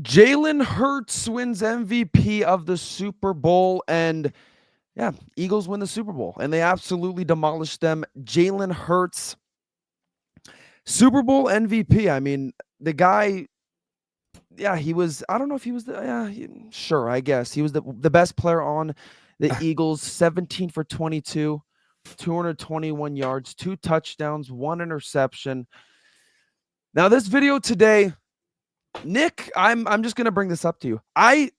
Jalen Hurts wins MVP of the Super Bowl, and yeah, Eagles win the Super Bowl, and they absolutely demolished them. Jalen Hurts, Super Bowl MVP. I mean, the guy, yeah, he was. I don't know if he was the. Yeah, sure, I guess he was the best player on the Eagles. 17 for 22, 221 yards, 2 touchdowns, 1 interception. Now, this video today, Nick, I'm just gonna bring this up to you. I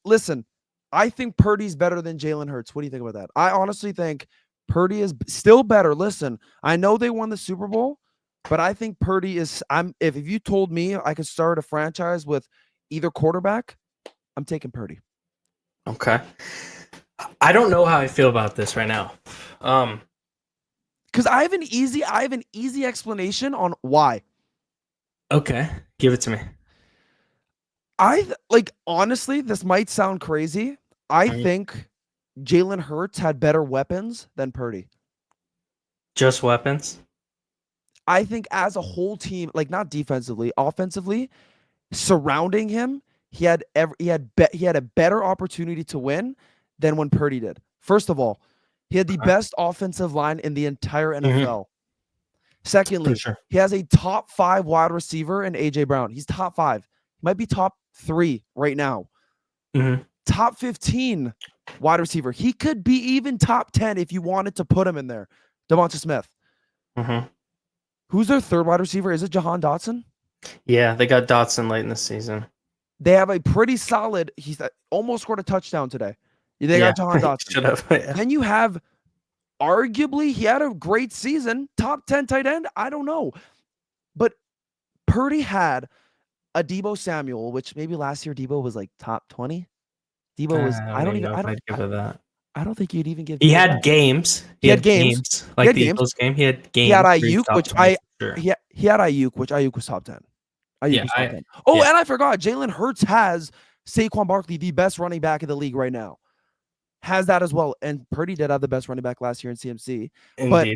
think Purdy's better than Jalen Hurts. What do you think about that? I honestly think Purdy is still better. Listen, I know they won the Super Bowl, but I think Purdy is. If you told me I could start a franchise with either quarterback, I'm taking Purdy. Okay. I don't know how I feel about this right now. Because I have an easy explanation on why. Okay, give it to me. Honestly, this might sound crazy. I think Jalen Hurts had better weapons than Purdy. Just weapons? I think as a whole team, like not defensively, offensively, surrounding him, he had a better opportunity to win than when Purdy did. First of all, he had the best offensive line in the entire NFL. Secondly, he has a top 5 wide receiver in AJ Brown. He's top 5. He might be top 3 right now. Top 15 wide receiver. He could be even top 10 if you wanted to put him in there. Devonta Smith. Who's their third wide receiver? Is it Jahan Dotson? Yeah, they got Dotson late in the season. They have a pretty solid. He's almost scored a touchdown today. They got Jahan Dotson. Should have. Yeah. Then you have, arguably, he had a great season. Top 10 tight end. I don't know, but Purdy had a Deebo Samuel, which maybe last year Deebo was like top 20. Deebo was. I don't give it that. I don't think you'd even give. He had games. He had games. Like the Eagles game. He had games. He had Ayuk, which he had Ayuk, which Ayuk was top 10. Ayuk was top 10. Oh, and I forgot, Jalen Hurts has Saquon Barkley, the best running back in the league right now. Has that as well. And Purdy did have the best running back last year in CMC. Indeed. But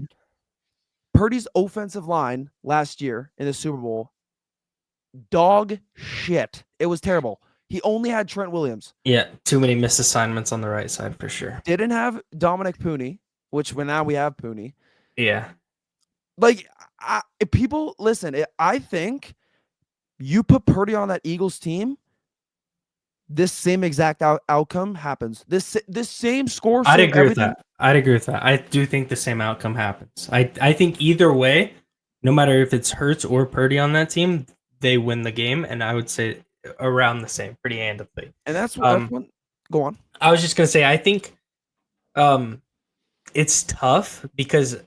Purdy's offensive line last year in the Super Bowl, dog shit. It was terrible. He only had Trent Williams. Yeah, too many missed assignments on the right side for sure. Didn't have Dominic Purdy, which now we have Purdy. Yeah. Like, if people listen, I think you put Purdy on that Eagles team, this same exact outcome happens. This same score. I'd agree with that. I do think the same outcome happens. I think either way, no matter if it's Hurts or Purdy on that team, they win the game, and I would say around the same, pretty handedly. And that's what. Go on. I was just gonna say, I think, it's tough because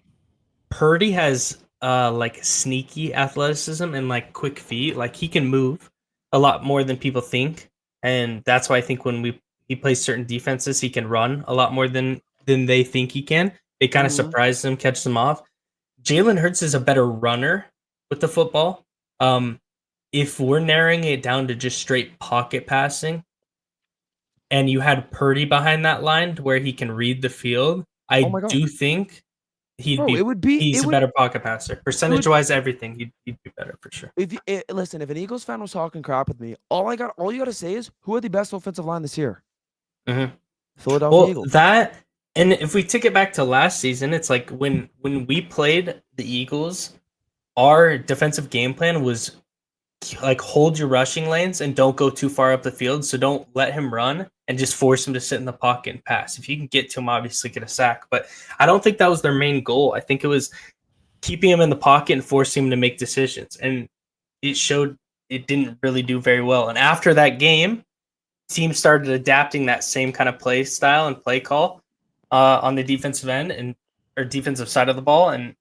Purdy has like sneaky athleticism and like quick feet. Like he can move a lot more than people think, and that's why I think when he plays certain defenses, he can run a lot more than they think he can. It kind of surprises them, catches them off. Jalen Hurts is a better runner with the football. If we're narrowing it down to just straight pocket passing, and you had Purdy behind that line where he can read the field, I do think he's a better pocket passer. Percentage-wise, everything, he'd be better for sure. Listen, if an Eagles fan was talking crap with me, all you got to say is, who had the best offensive line this year? Philadelphia Eagles. That, and if we take it back to last season, it's like when we played the Eagles, our defensive game plan was like hold your rushing lanes and don't go too far up the field. So don't let him run and just force him to sit in the pocket and pass. If you can get to him, obviously get a sack. But I don't think that was their main goal. I think it was keeping him in the pocket and forcing him to make decisions. And it showed it didn't really do very well. And after that game, teams started adapting that same kind of play style and play call on the defensive end or defensive side of the ball. And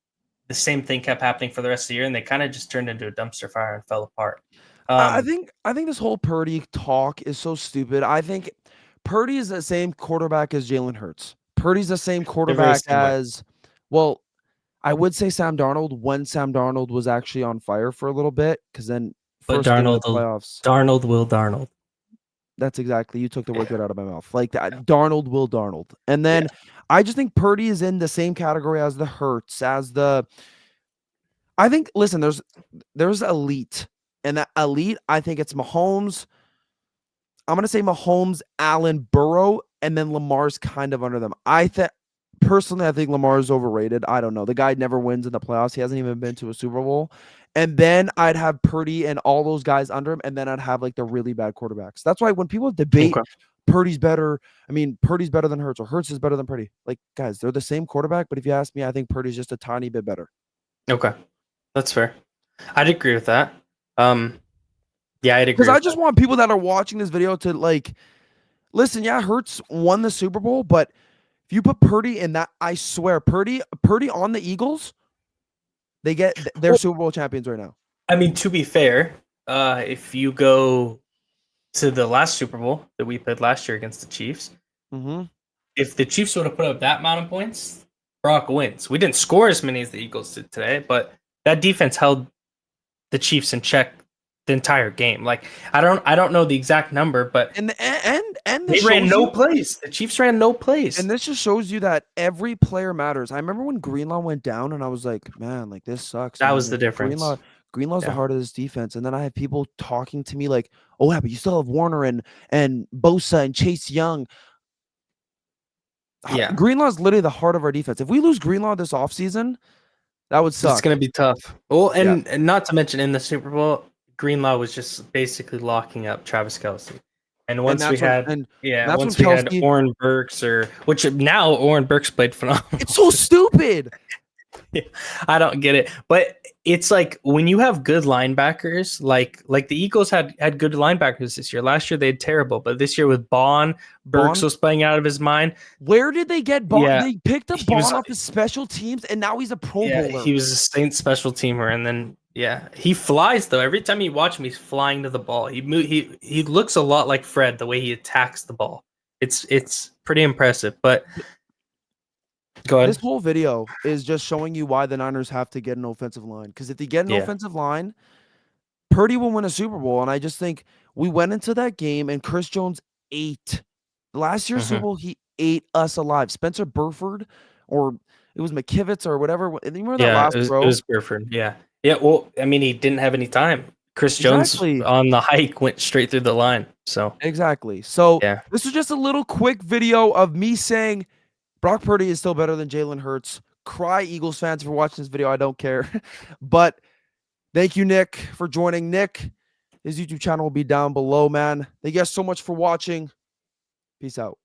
the same thing kept happening for the rest of the year, and they kind of just turned into a dumpster fire and fell apart. I think this whole Purdy talk is so stupid. I think Purdy is the same quarterback as Jalen Hurts. Purdy's the same quarterback as, well, I would say Sam Darnold when Sam Darnold was actually on fire for a little bit, because then first game of the playoffs. Darnold will Darnold. That's exactly, you took the word right out of my mouth. Like that, Darnold will Darnold. And then I just think Purdy is in the same category as the Hurts, I think, listen, there's elite. And that elite, I think it's Mahomes, I'm gonna say Mahomes, Allen, Burrow, and then Lamar's kind of under them. Personally, I think Lamar is overrated. I don't know. The guy never wins in the playoffs. He hasn't even been to a Super Bowl. And then I'd have Purdy and all those guys under him, and then I'd have like the really bad quarterbacks. That's why when people debate Okay. Purdy's better, I mean Purdy's better than Hurts or Hurts is better than Purdy. Like guys, they're the same quarterback, but if you ask me, I think Purdy's just a tiny bit better. Okay. That's fair. I'd agree with that. Yeah, I'd Because agree I with just that. want people that are watching this video to like listen. Yeah, Hurts won the Super Bowl, but if you put Purdy in that, I swear, Purdy on the Eagles, they're Well, Super Bowl champions right now. I mean, to be fair, if you go to the last Super Bowl that we played last year against the Chiefs, Mm-hmm. if the Chiefs would have put up that amount of points, Brock wins. We didn't score as many as the Eagles did today, but that defense held the Chiefs in check the entire game. Like I don't know the exact number, but And they this ran shows no you, plays. The Chiefs ran no plays. and this just shows you that every player matters. I remember when Greenlaw went down, and I was like, man, like this sucks, That man. was the Like difference. Greenlaw's the Yeah. heart of this defense. And then I have people talking to me like, oh yeah, but you still have Warner and Bosa and Chase Young. Yeah. Greenlaw's literally the heart of our defense. If we lose Greenlaw this offseason, that would It's suck. gonna be tough. Well, Yeah. and not to mention in the Super Bowl, Greenlaw was just basically locking up Travis Kelce. And And once we that's when had that's when once we had Kelsey. Oren Burks which now Oren Burks played phenomenal. It's so stupid. I don't get it. But it's like when you have good linebackers, like the Eagles had good linebackers this year. Last year they had terrible, but this year with Burks Bond, was playing out of his mind. where did they get Bond? Yeah, They picked up he was Bond off his special teams, and now he's a Pro Bowler. he was a Saints special teamer, and then he flies though. Every time you watch him, he's flying to the ball. He looks a lot like Fred the way he attacks the ball. It's pretty impressive. But go ahead. This whole video is just showing you why the Niners have to get an offensive line. Because if they get an Yeah. offensive line, Purdy will win a Super Bowl. And I just think we went into that game and Chris Jones ate. Last year's Super Bowl, he ate us alive. Spencer Burford, or it was McKivitz or whatever. You remember that last It throw? was Burford. Yeah. Well, I mean, he didn't have any time. Chris Jones Exactly. on the hike went straight through the line. So Exactly. So yeah, this was just a little quick video of me saying Brock Purdy is still better than Jalen Hurts. Cry, Eagles fans, for watching this video. I don't care. But thank you, Nick, for joining. Nick, his YouTube channel will be down below, man. Thank you guys so much for watching. Peace out.